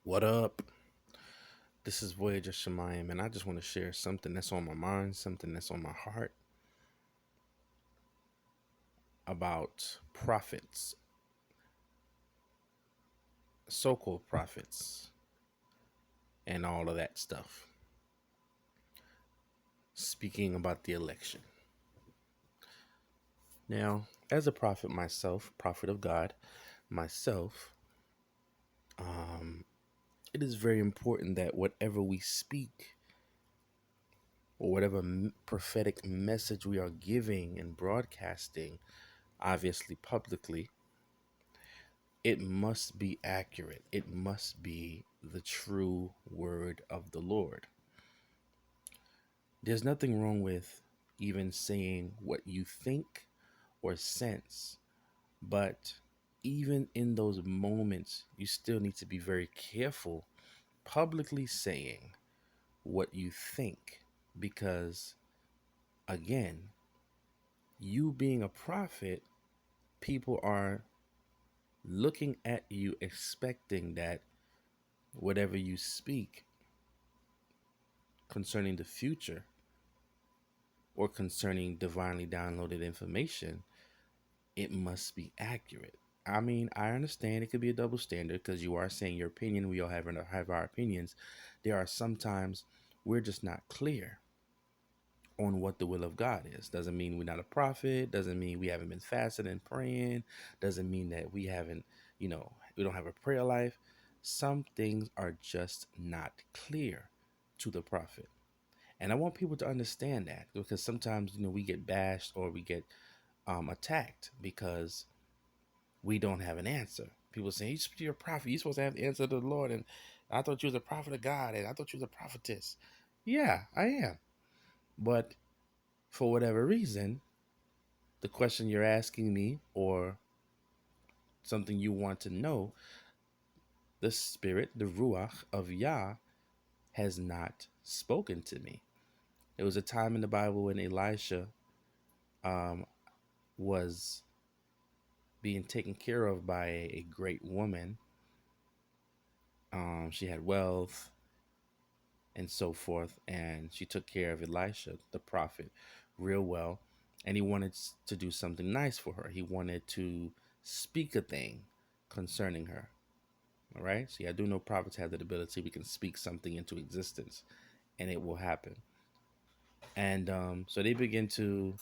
What up? This is Voyager Shemayim, and I just want to share something that's on my mind, something that's on my heart about prophets, so called prophets, and all of that stuff. Speaking about the election. Now, as a prophet myself, prophet of God myself, um, it is very important that whatever we speak or whatever prophetic message we are giving and broadcasting, obviously publicly, it must be accurate. It must be the true word of the Lord. There's nothing wrong with even saying what you think or sense, but even in those moments, you still need to be very careful publicly saying what you think because, again, you being a prophet, people are looking at you expecting that whatever you speak concerning the future or concerning divinely downloaded information, it must be accurate. I mean, I understand it could be a double standard because you are saying your opinion. We all have our opinions. There are sometimes we're just not clear on what the will of God is. Doesn't mean we're not a prophet. Doesn't mean we haven't been fasting and praying. Doesn't mean that we haven't, we don't have a prayer life. Some things are just not clear to the prophet. And I want people to understand that because sometimes, we get bashed or we get attacked because we don't have an answer. People say, you're a prophet. You're supposed to have the answer to the Lord. And I thought you was a prophet of God. And I thought you was a prophetess. Yeah, I am. But for whatever reason, the question you're asking me or something you want to know, the spirit, the Ruach of Yah has not spoken to me. There was a time in the Bible when Elisha um, was being taken care of by a great woman. She had wealth and so forth, and she took care of Elisha, the prophet, real well. And he wanted to do something nice for her. He wanted to speak a thing concerning her. All right. See, I do know prophets have that ability. We can speak something into existence, and it will happen. And so they begin to,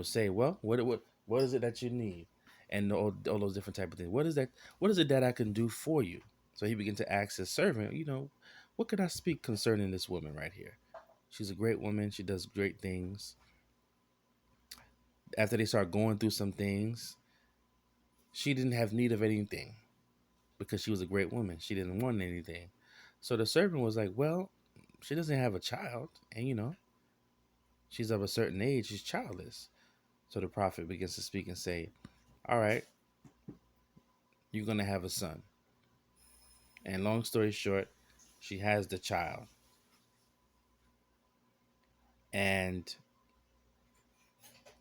say, well, what is it that you need, and all those different type of things. What is that? What is it that I can do for you? So he began to ask his servant, what can I speak concerning this woman right here? She's a great woman. She does great things. After they start going through some things, she didn't have need of anything because she was a great woman. She didn't want anything. So the servant was like, well, she doesn't have a child, and she's of a certain age. She's childless. So the prophet begins to speak and say, all right, you're going to have a son. And long story short, she has the child. And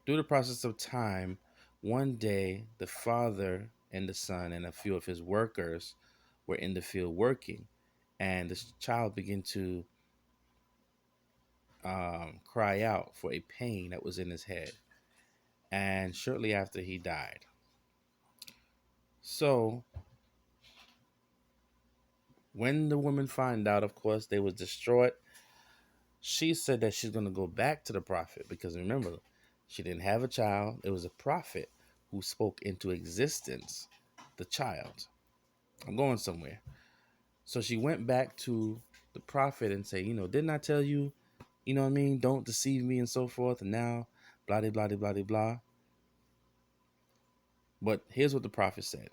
through the process of time, one day the father and the son and a few of his workers were in the field working. And the child began to cry out for a pain that was in his head. And shortly after, he died. So when the woman found out, of course, they was distraught. She said that she's going to go back to the prophet because remember, she didn't have a child. It was a prophet who spoke into existence the child. I'm going somewhere. So she went back to the prophet and said, didn't I tell you, what I mean? Don't deceive me and so forth. And now, blah, blah, blah, blah, blah. But here's what the prophet said.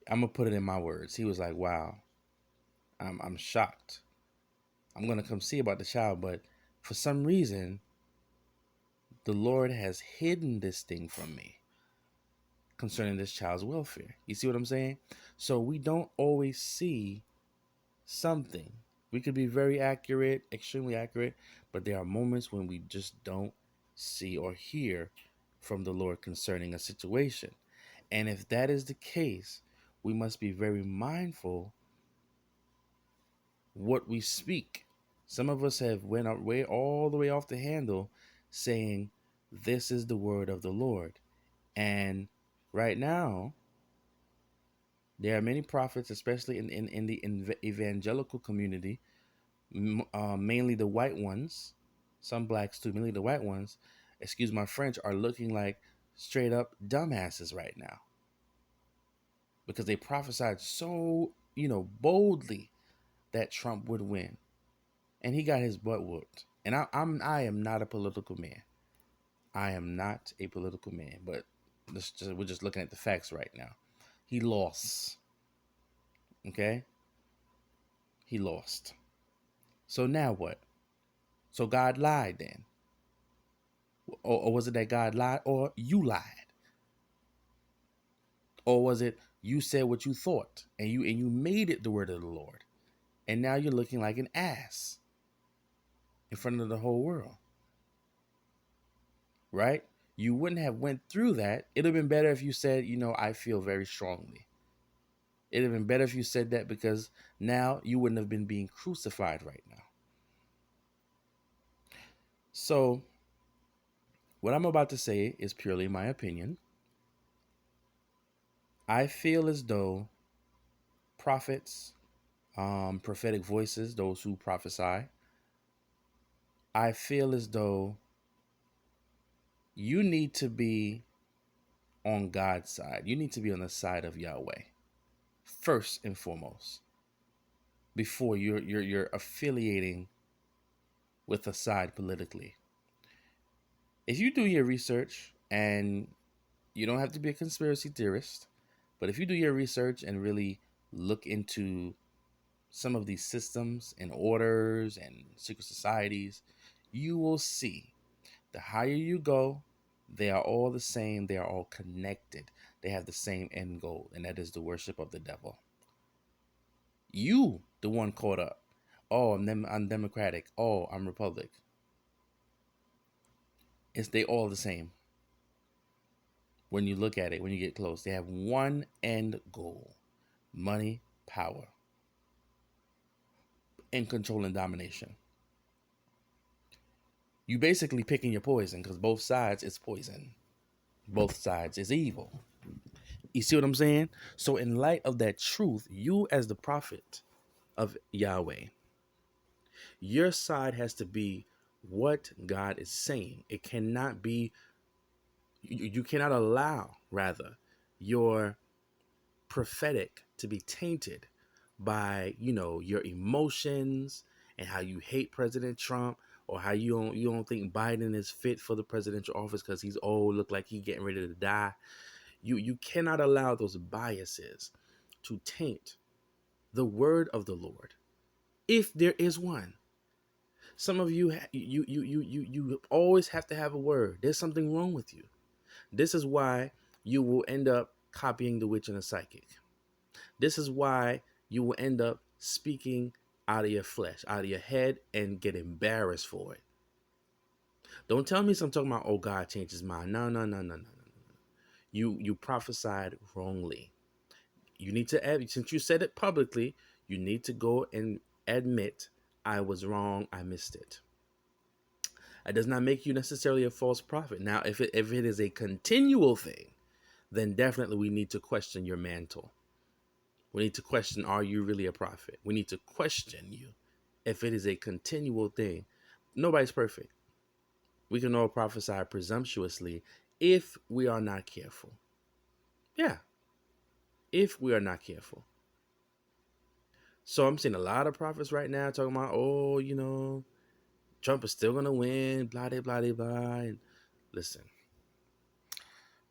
I'm going to put it in my words. He was like, wow, I'm shocked. I'm going to come see about the child. But for some reason, the Lord has hidden this thing from me concerning this child's welfare. You see what I'm saying? So we don't always see something. We could be very accurate, extremely accurate, but there are moments when we just don't see or hear from the Lord concerning a situation. And if that is the case, we must be very mindful what we speak. Some of us have went up way all the way off the handle saying this is the word of the Lord. And right now, there are many prophets, especially in the evangelical community, mainly the white ones, some blacks too, mainly the white ones, excuse my French, are looking like straight up dumbasses right now because they prophesied so, boldly that Trump would win. And he got his butt whooped. And I am not a political man. I am not a political man, but we're just looking at the facts right now. He lost. Okay? He lost. So now what? So God lied then. Or was it that God lied or you lied? Or was it you said what you thought and you made it the word of the Lord? And now you're looking like an ass in front of the whole world. Right? You wouldn't have went through that. It'd have been better if you said, I feel very strongly. It'd have been better if you said that because now you wouldn't have been being crucified right now. So, what I'm about to say is purely my opinion. I feel as though prophets, prophetic voices, those who prophesy, I feel as though you need to be on God's side. You need to be on the side of Yahweh first and foremost before you're affiliating with a side politically. If you do your research, and you don't have to be a conspiracy theorist, but if you do your research and really look into some of these systems and orders and secret societies, you will see the higher you go, they are all the same. They are all connected. They have the same end goal, and that is the worship of the devil. You, the one caught up. Oh, I'm Democratic. Oh, I'm Republic. They all the same. When you look at it, when you get close, they have one end goal: money, power, and control and domination. You basically picking your poison because both sides is poison. Both sides is evil. You see what I'm saying? So, in light of that truth, you as the prophet of Yahweh, your side has to be what God is saying. It cannot be, you cannot allow, rather, your prophetic to be tainted by, your emotions and how you hate President Trump, or how you don't think Biden is fit for the presidential office because he's old, look like he's getting ready to die. You cannot allow those biases to taint the word of the Lord, if there is one. Some of you you always have to have a word. There's something wrong with you. This is why you will end up copying the witch and the psychic. This is why you will end up speaking out of your flesh, out of your head, and get embarrassed for it. Don't tell me something talking about, oh, God changed his mind. No, no, no, no, no, no. You prophesied wrongly. You need to add, since you said it publicly, you need to go and admit, I was wrong, I missed it. That does not make you necessarily a false prophet. Now, if it is a continual thing, then definitely we need to question your mantle. We need to question, are you really a prophet? We need to question you if it is a continual thing. Nobody's perfect. We can all prophesy presumptuously if we are not careful. Yeah, if we are not careful. So I'm seeing a lot of prophets right now talking about, oh, Trump is still going to win, blah, blah, blah, blah. And listen,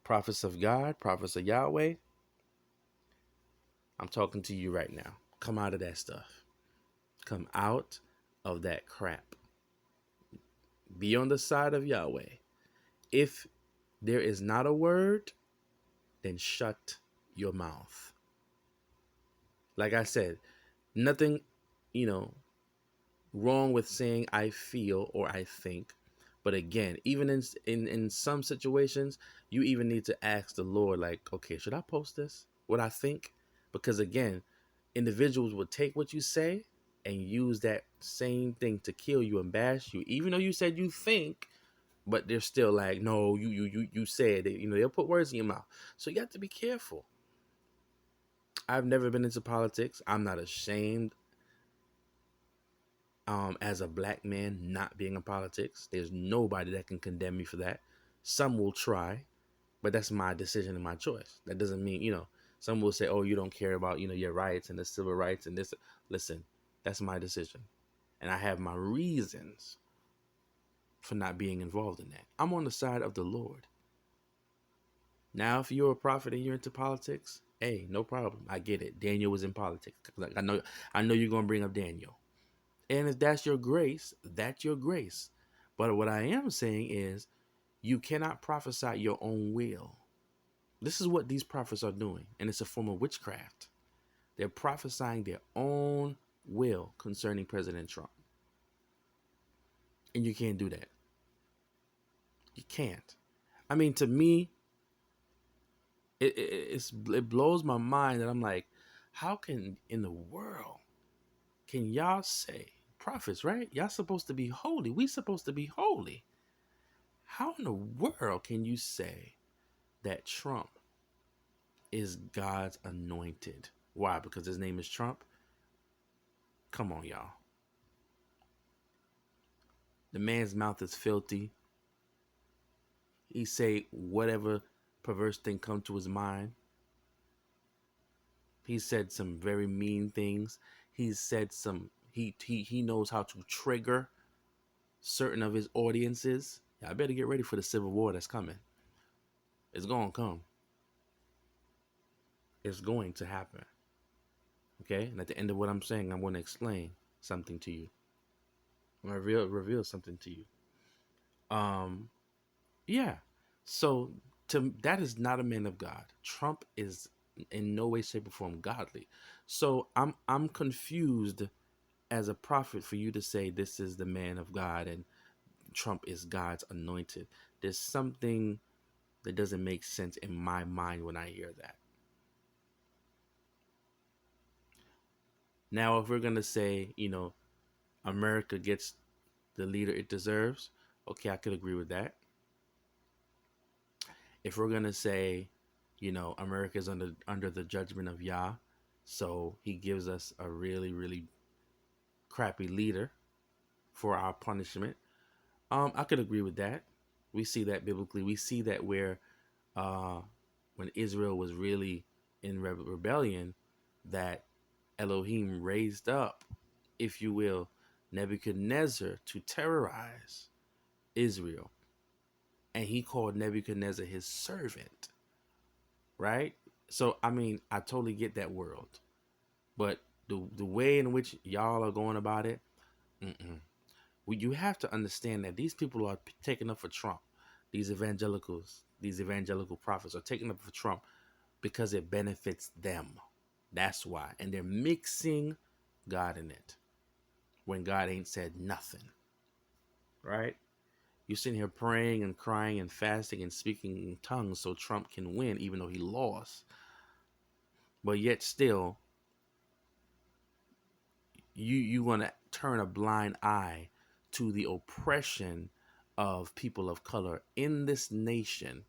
prophets of God, prophets of Yahweh, I'm talking to you right now. Come out of that stuff. Come out of that crap. Be on the side of Yahweh. If there is not a word, then shut your mouth. Like I said, nothing, wrong with saying I feel or I think. But again, even in some situations, you even need to ask the Lord, like, okay, should I post this? What I think? Because again, individuals will take what you say and use that same thing to kill you and bash you, even though you said you think, but they're still like, no, you said it. They'll put words in your mouth. So you have to be careful. I've never been into politics. I'm not ashamed as a black man not being in politics. There's nobody that can condemn me for that. Some will try, but that's my decision and my choice. That doesn't mean, some will say, oh, you don't care about, your rights and the civil rights and this. Listen, that's my decision. And I have my reasons for not being involved in that. I'm on the side of the Lord. Now, if you're a prophet and you're into politics, hey, no problem. I get it. Daniel was in politics. Like I know you're gonna bring up Daniel. And if that's your grace, that's your grace. But what I am saying is you cannot prophesy your own will. This is what these prophets are doing, and it's a form of witchcraft. They're prophesying their own will concerning President Trump. And you can't do that. You can't. I mean, to me, it blows my mind that I'm like, how can in the world can y'all say prophets, right? Y'all supposed to be holy. We supposed to be holy. How in the world can you say that Trump is God's anointed? Why? Because his name is Trump? Come on, y'all. The man's mouth is filthy. He say whatever perverse thing come to his mind. He said some very mean things. He said some he knows how to trigger certain of his audiences. I better get ready for the civil war that's coming. It's going to come. It's going to happen. Okay? And at the end of what I'm saying, I'm going to explain something to you. I'm going to reveal something to you. Yeah. So that is not a man of God. Trump is in no way, shape, or form godly. So I'm confused as a prophet for you to say this is the man of God and Trump is God's anointed. There's something that doesn't make sense in my mind when I hear that. Now, if we're gonna say, America gets the leader it deserves, okay, I could agree with that. If we're gonna say, America is under the judgment of Yah, so he gives us a really, really crappy leader for our punishment, I could agree with that. We see that biblically. We see that where when Israel was really in rebellion, that Elohim raised up, if you will, Nebuchadnezzar to terrorize Israel. And he called Nebuchadnezzar his servant, right? So, I mean, I totally get that world. But the way in which y'all are going about it, well, you have to understand that these people are taking up for Trump. These evangelical prophets are taking up for Trump because it benefits them. That's why. And they're mixing God in it when God ain't said nothing. Right? You're sitting here praying and crying and fasting and speaking in tongues so Trump can win, even though he lost. But yet still, you want to turn a blind eye to the oppression of people of color in this nation.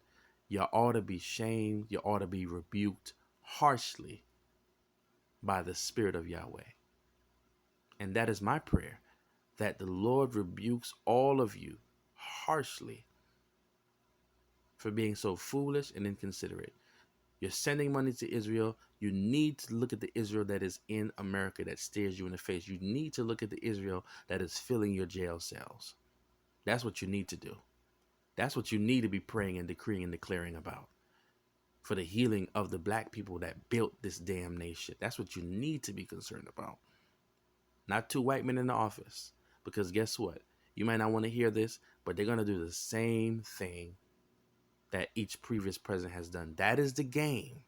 You ought to be shamed. You ought to be rebuked harshly by the Spirit of Yahweh. And that is my prayer, that the Lord rebukes all of you harshly for being so foolish and inconsiderate. You're sending money to Israel. You need to look at the Israel that is in America that stares you in the face. You need to look at the Israel that is filling your jail cells. That's what you need to do. That's what you need to be praying and decreeing and declaring about. For the healing of the black people that built this damn nation. That's what you need to be concerned about. Not two white men in the office. Because guess what? You might not want to hear this, but they're going to do the same thing that each previous president has done. That is the game.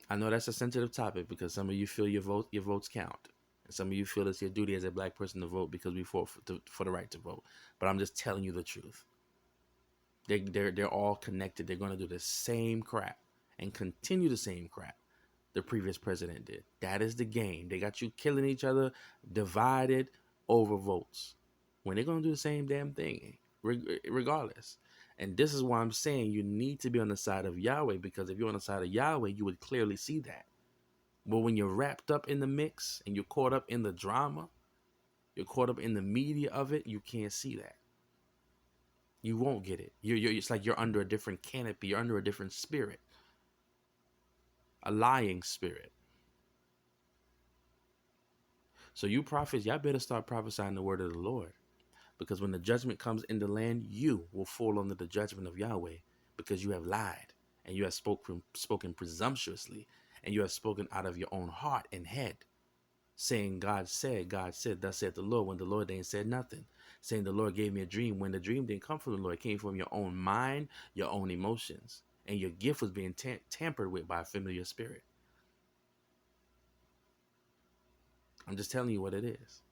I know that's a sensitive topic because some of you feel your votes count. And some of you feel it's your duty as a black person to vote because we fought for the right to vote. But I'm just telling you the truth. They're all connected. They're going to do the same crap. and continue the same crap the previous president did. That is the game. They got you killing each other, divided over votes, when they're going to do the same damn thing, regardless. And this is why I'm saying you need to be on the side of Yahweh, because if you're on the side of Yahweh, you would clearly see that. But when you're wrapped up in the mix and you're caught up in the drama, you're caught up in the media of it, you can't see that. You won't get it. It's like you're under a different canopy. You're under a different spirit, a lying spirit. So you prophets, y'all better start prophesying the word of the Lord. Because when the judgment comes in the land, you will fall under the judgment of Yahweh, because you have lied and you have spoken presumptuously, and you have spoken out of your own heart and head, saying God said, thus said the Lord, when the Lord ain't said nothing. Saying the Lord gave me a dream, when the dream didn't come from the Lord. It came from your own mind, your own emotions, and your gift was being tampered with by a familiar spirit. I'm just telling you what it is.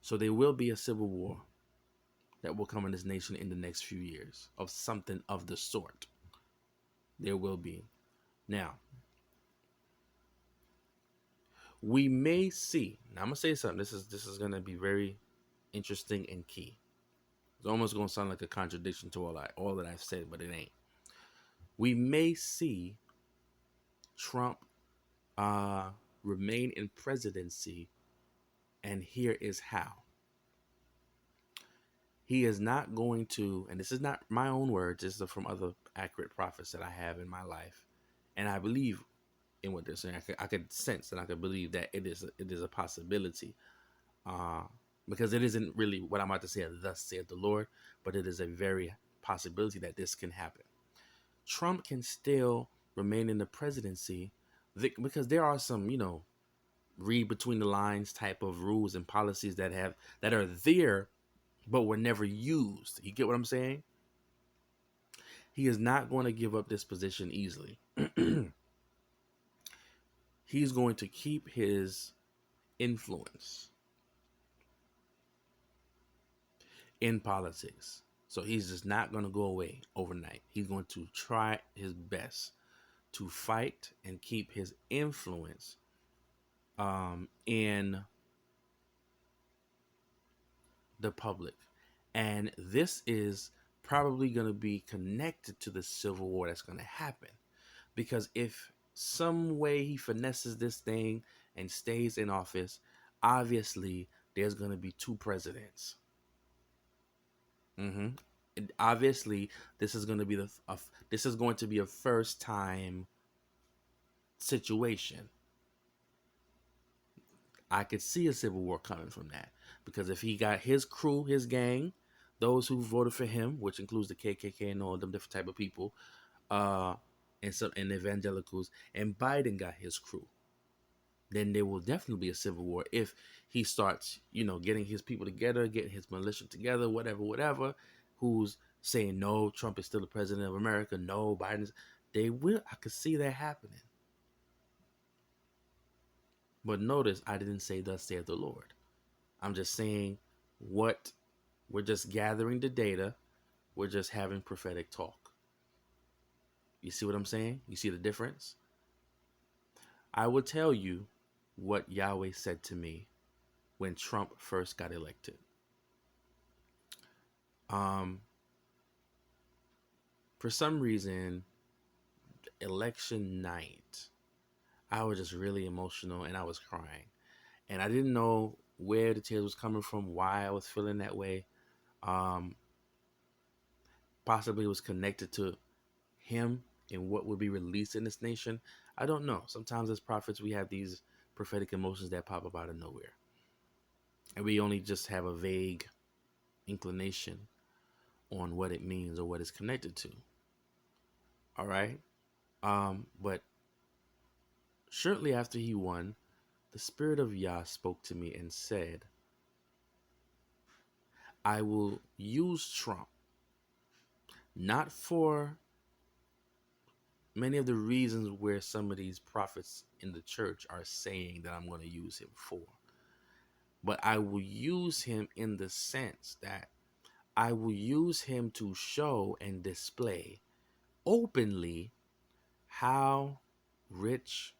So there will be a civil war that will come in this nation in the next few years, of something of the sort. There will be. Now, we may see. Now I'm gonna say something. This is gonna be very interesting and key. It's almost gonna sound like a contradiction to all that I've said, but it ain't. We may see Trump remain in presidency, and here is how. He is not going to, and this is not my own words, this is from other accurate prophets that I have in my life, and I believe in what they're saying. I could sense and I could believe that it is a possibility, because it isn't really what I'm about to say, thus saith the Lord, but it is a very possibility that this can happen. Trump can still remain in the presidency because there are some, read between the lines type of rules and policies that are there but were never used. You get what I'm saying? He is not going to give up this position easily. He's going to keep his influence in politics. So he's just not going to go away overnight. He's going to try his best to fight and keep his influence in the public. And this is probably going to be connected to the civil war that's going to happen. Because if some way he finesses this thing and stays in office, obviously there's going to be two presidents. Obviously, this is going to be a first time situation. I could see a civil war coming from that, because if he got his crew, his gang, those who voted for him, which includes the KKK and all them different type of people, and evangelicals, and Biden got his crew, then there will definitely be a civil war if he starts, getting his people together, getting his militia together, whatever, who's saying, no, Trump is still the president of America, no, Biden's. I could see that happening. But notice, I didn't say thus saith the Lord. I'm just saying what we're just gathering the data. We're just having prophetic talk. You see what I'm saying? You see the difference? I will tell you what Yahweh said to me when Trump first got elected. For some reason, election night, I was just really emotional and I was crying. And I didn't know where the tears was coming from, why I was feeling that way. Possibly it was connected to him and what would be released in this nation. I don't know. Sometimes as prophets, we have these prophetic emotions that pop up out of nowhere. And we only just have a vague inclination on what it means or what it's connected to. All right. But shortly after he won, the Spirit of Yah spoke to me and said, I will use Trump not for many of the reasons where some of these prophets in the church are saying that I'm going to use him for, but I will use him in the sense that I will use him to show and display openly how rich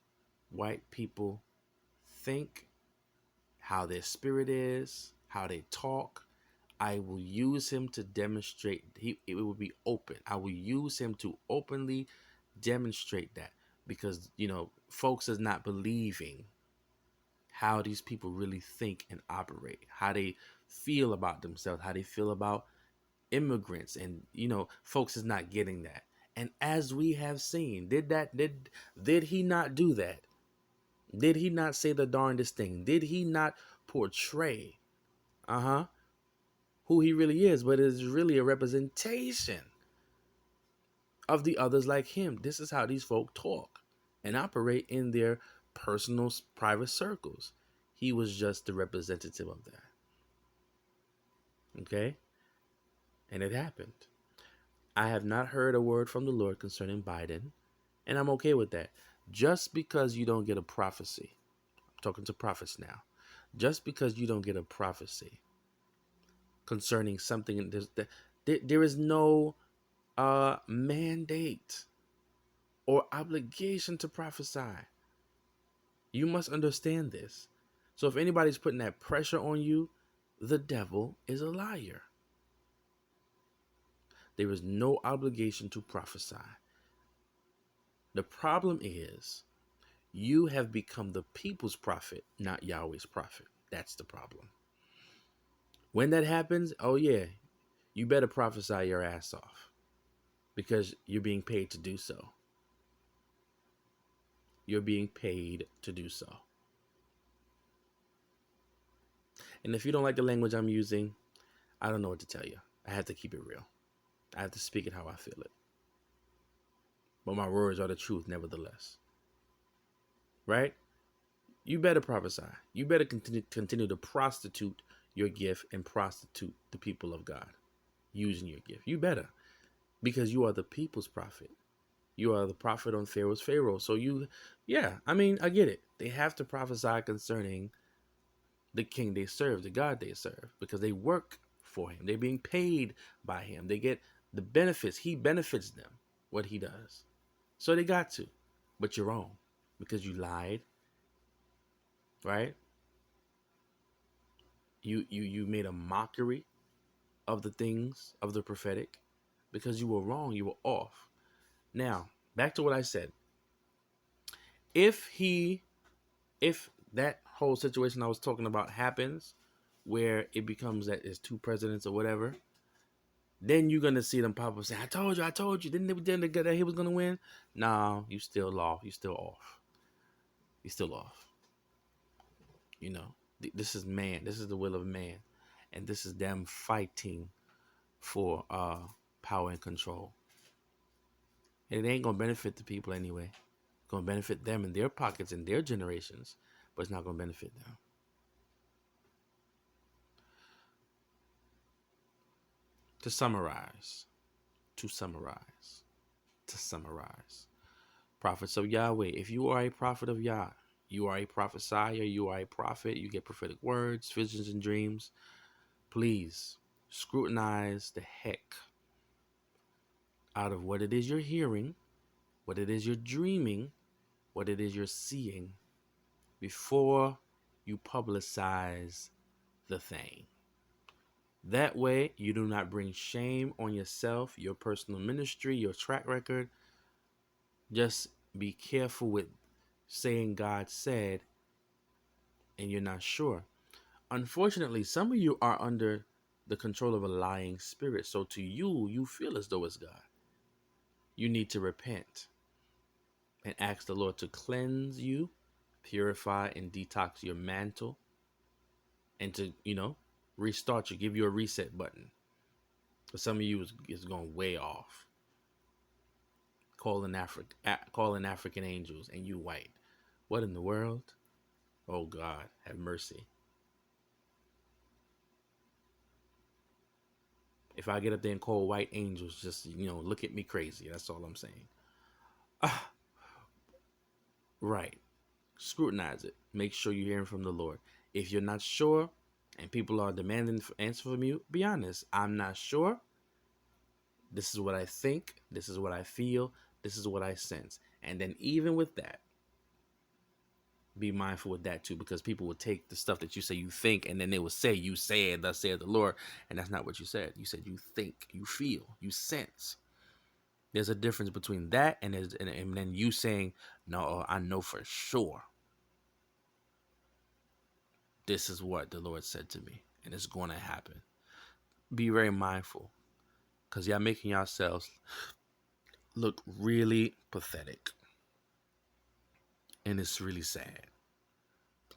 white people think, how their spirit is, how they talk. I will use him to demonstrate. It will be open. I will use him to openly demonstrate that, because folks is not believing how these people really think and operate, how they feel about themselves, how they feel about immigrants, and folks is not getting that. And as we have seen, did he not do that? Did he not say the darndest thing? Did he not portray who he really is, but is really a representation of the others like him? This is how these folk talk and operate in their personal private circles. He was just the representative of that. Okay? And it happened. I have not heard a word from the Lord concerning Biden, and I'm okay with that. Just because you don't get a prophecy, I'm talking to prophets now. Just because you don't get a prophecy concerning something, there is no mandate or obligation to prophesy. You must understand this. So if anybody's putting that pressure on you, the devil is a liar. There is no obligation to prophesy. The problem is you have become the people's prophet, not Yahweh's prophet. That's the problem. When that happens, oh yeah, you better prophesy your ass off, because you're being paid to do so. You're being paid to do so. And if you don't like the language I'm using, I don't know what to tell you. I have to keep it real. I have to speak it how I feel it. But my words are the truth nevertheless. Right? You better prophesy. You better continue to prostitute your gift and prostitute the people of God using your gift. You better. Because you are the people's prophet. You are the prophet on Pharaoh's Pharaoh. So I get it. They have to prophesy concerning the king they serve, the God they serve, because they work for him. They're being paid by him. They get the benefits. He benefits them, what he does. So they got to. But you're wrong, because you lied, right? You made a mockery of the things of the prophetic, because you were wrong. You were off. Now, back to what I said. If that whole situation I was talking about happens, where it becomes that it's two presidents or whatever, then you're gonna see them pop up saying, I told you, didn't they get that he was gonna win? No, you still lost. You still off. You still off. This is man. This is the will of man, and this is them fighting for power and control. And it ain't gonna benefit the people anyway. It's gonna benefit them in their pockets and their generations, but it's not gonna benefit them. To summarize, to summarize, to summarize. Prophets of Yahweh. If you are a prophet of Yah, you are a prophesier, you are a prophet, you get prophetic words, visions, and dreams, please scrutinize the heck out of what it is you're hearing, what it is you're dreaming, what it is you're seeing, before you publicize the thing. That way, you do not bring shame on yourself, your personal ministry, your track record. Just be careful with saying God said and you're not sure. Unfortunately, some of you are under the control of a lying spirit. So to you, you feel as though it's God. You need to repent and ask the Lord to cleanse you, purify and detox your mantle, and to, restart you, give you a reset button. For some of you, it's going way off. Calling African angels, and you white. What in the world? Oh God, have mercy. If I get up there and call white angels, just look at me crazy. That's all I'm saying. Right. Scrutinize it. Make sure you're hearing from the Lord. If you're not sure and people are demanding answer from you, be honest. I'm not sure. This is what I think. This is what I feel. This is what I sense. And then even with that, be mindful with that too, because people will take the stuff that you say you think, and then they will say you said, thus saith the Lord, and that's not what you said. You said you think, you feel, you sense. There's a difference between that and then you saying, no, I know for sure this is what the Lord said to me, and it's going to happen. Be very mindful, because y'all making yourselves look really pathetic, and it's really sad.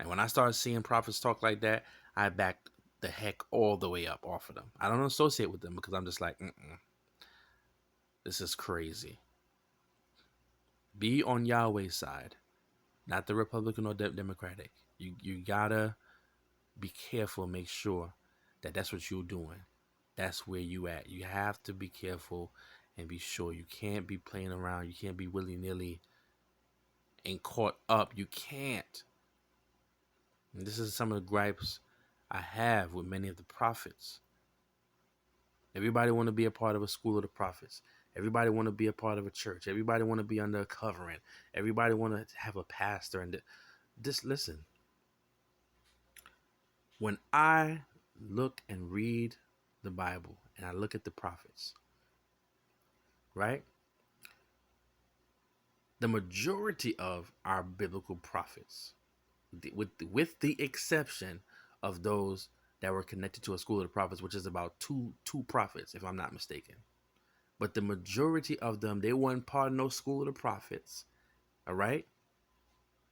And when I started seeing prophets talk like that, I backed the heck all the way up off of them. I don't associate with them because I'm just like, this is crazy. Be on Yahweh's side, not the Republican or Democratic. You gotta be careful. Make sure that that's what you're doing. That's where you at. You have to be careful and be sure. You can't be playing around. You can't be willy-nilly and caught up. You can't. And this is some of the gripes I have with many of the prophets. Everybody want to be a part of a school of the prophets. Everybody want to be a part of a church. Everybody want to be under a covering. Everybody want to have a pastor. And just listen. When I look and read the Bible and I look at the prophets, right? The majority of our biblical prophets, with the exception of those that were connected to a school of the prophets, which is about two prophets, if I'm not mistaken. But the majority of them, they weren't part of no school of the prophets. All right?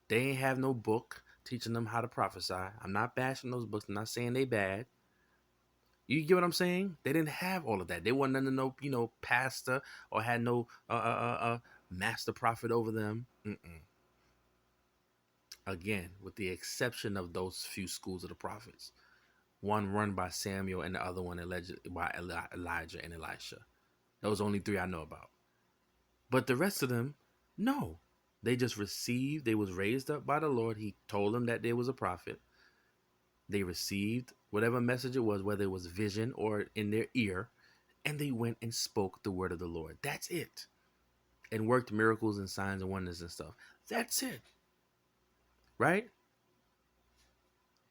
They ain't have no book teaching them how to prophesy. I'm not bashing those books. I'm not saying they bad. You get what I'm saying? They didn't have all of that. They weren't under no, pastor or had no master prophet over them. Again, with the exception of those few schools of the prophets. One run by Samuel and the other one by Elijah and Elisha. Those are only three I know about. But the rest of them, no. They just received. They was raised up by the Lord. He told them that there was a prophet. They received whatever message it was, whether it was vision or in their ear, and they went and spoke the word of the Lord. That's it. And worked miracles and signs and wonders and stuff. That's it. Right?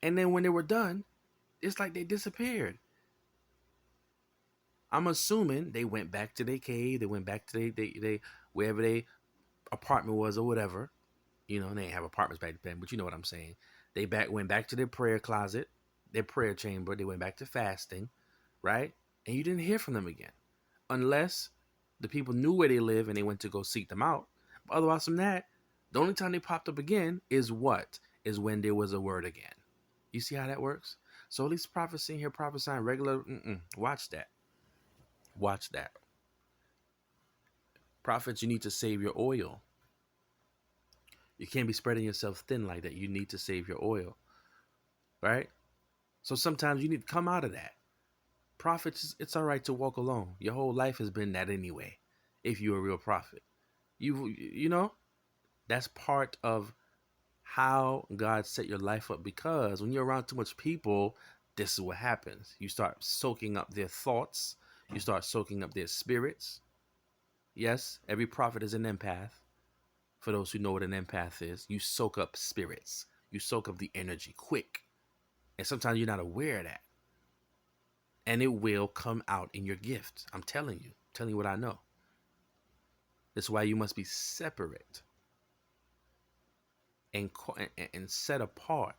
And then when they were done, it's like they disappeared. I'm assuming they went back to their cave. They went back to they wherever their apartment was or whatever. They didn't have apartments back then, but you know what I'm saying. They went back to their prayer closet, their prayer chamber. They went back to fasting, right? And you didn't hear from them again, unless the people knew where they live and they went to go seek them out. But otherwise from that, the only time they popped up again is when there was a word again. You see how that works? So at least prophesying here, prophesying regular, watch that. Watch that. Prophets, you need to save your oil. You can't be spreading yourself thin like that. You need to save your oil. Right? So sometimes you need to come out of that. Prophets, it's all right to walk alone. Your whole life has been that anyway. If you're a real prophet. You know, that's part of how God set your life up, because when you're around too much people, this is what happens. You start soaking up their thoughts. You start soaking up their spirits. Yes, every prophet is an empath. For those who know what an empath is, you soak up spirits. You soak up the energy quick. And sometimes you're not aware of that. And it will come out in your gift. I'm telling you what I know. That's why you must be separate and set apart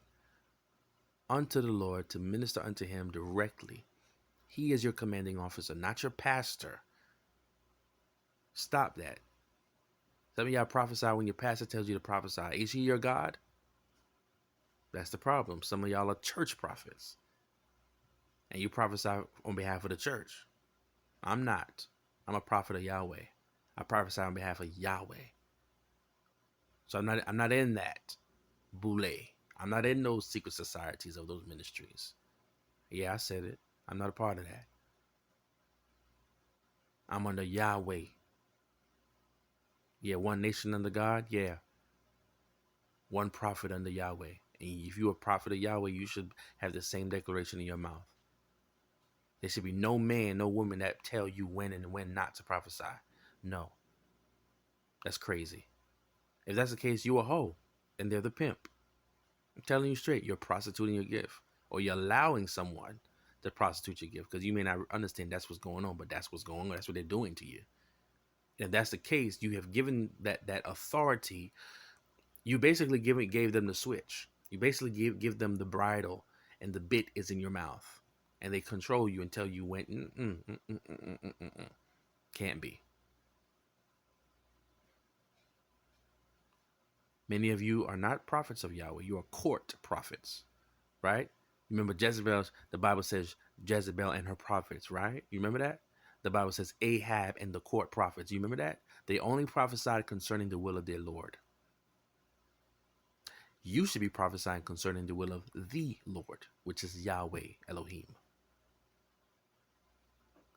unto the Lord to minister unto him directly. He is your commanding officer, not your pastor. Stop that. Some of y'all prophesy when your pastor tells you to prophesy. Is he your God? That's the problem. Some of y'all are church prophets. And you prophesy on behalf of the church. I'm not. I'm a prophet of Yahweh. I prophesy on behalf of Yahweh. So I'm not in that boule. I'm not in those secret societies of those ministries. Yeah, I said it. I'm not a part of that. I'm under Yahweh. Yeah, one nation under God. Yeah. One prophet under Yahweh. And if you're a prophet of Yahweh, you should have the same declaration in your mouth. There should be no man, no woman that tell you when and when not to prophesy. No, that's crazy. If that's the case, you a hoe and they're the pimp. I'm telling you straight, you're prostituting your gift, or you're allowing someone to prostitute your gift, because you may not understand that's what's going on, but that's what's going on. That's what they're doing to you. And if that's the case, you have given that authority. You basically gave them the switch. You basically give them the bridle, and the bit is in your mouth, and they control you and tell you when. Can't be. Many of you are not prophets of Yahweh. You are court prophets, right? Remember Jezebel, the Bible says Jezebel and her prophets, right? You remember that? The Bible says Ahab and the court prophets. You remember that? They only prophesied concerning the will of their Lord. You should be prophesying concerning the will of the Lord, which is Yahweh Elohim.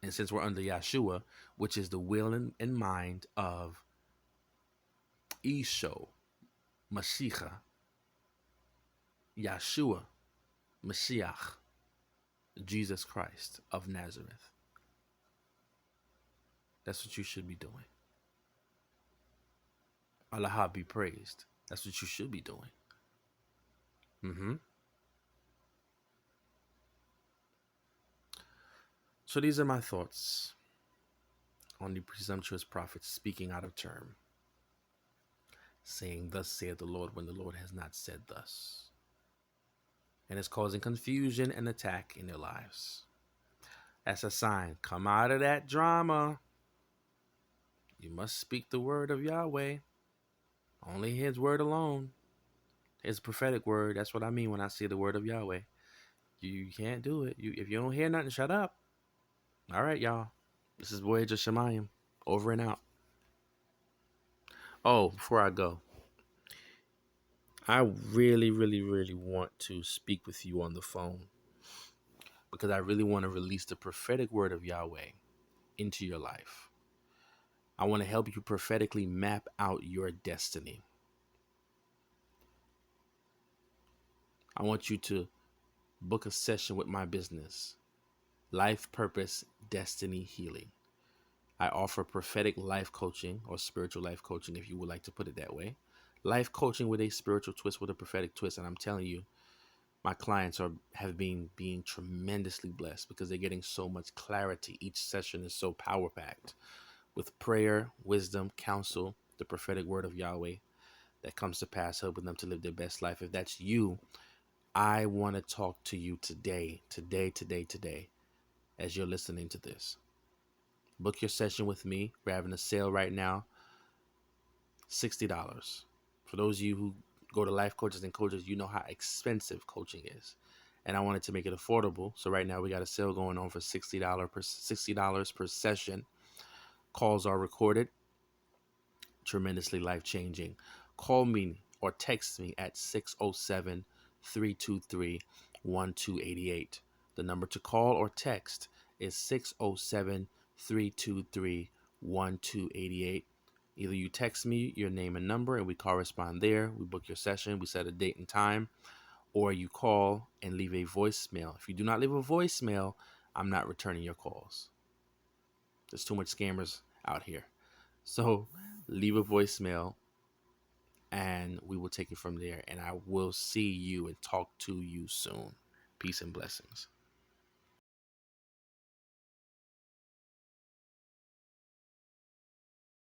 And since we're under Yahshua, which is the will and mind of Esho, Mashiach, Yahshua, Mashiach, Jesus Christ of Nazareth. That's what you should be doing. Allah be praised. That's what you should be doing. So these are my thoughts on the presumptuous prophet speaking out of term, saying, "Thus saith the Lord," when the Lord has not said thus. And it's causing confusion and attack in their lives. That's a sign. Come out of that drama. You must speak the word of Yahweh. Only his word alone. His prophetic word. That's what I mean when I say the word of Yahweh. You can't do it. If you don't hear nothing, shut up. All right, y'all. This is Voyager Shemayim. Over and out. Oh, before I go, I really, really, really want to speak with you on the phone, because I really want to release the prophetic word of Yahweh into your life. I want to help you prophetically map out your destiny. I want you to book a session with my business, Life Purpose Destiny Healing. I offer prophetic life coaching, or spiritual life coaching, if you would like to put it that way. Life coaching with a spiritual twist, with a prophetic twist. And I'm telling you, my clients have been being tremendously blessed, because they're getting so much clarity. Each session is so power packed with prayer, wisdom, counsel, the prophetic word of Yahweh that comes to pass, helping them to live their best life. If that's you, I want to talk to you today, as you're listening to this. Book your session with me. We're having a sale right now, $60. For those of you who go to life coaches and coaches, you know how expensive coaching is. And I wanted to make it affordable. So right now we got a sale going on for $60 per session. Calls are recorded. Tremendously life-changing. Call me or text me at 607-323-1288. The number to call or text is 607-323-1288. Either you text me your name and number and we correspond there. We book your session. We set a date and time. Or you call and leave a voicemail. If you do not leave a voicemail, I'm not returning your calls. There's too much scammers out here. So leave a voicemail and we will take it from there. And I will see you and talk to you soon. Peace and blessings.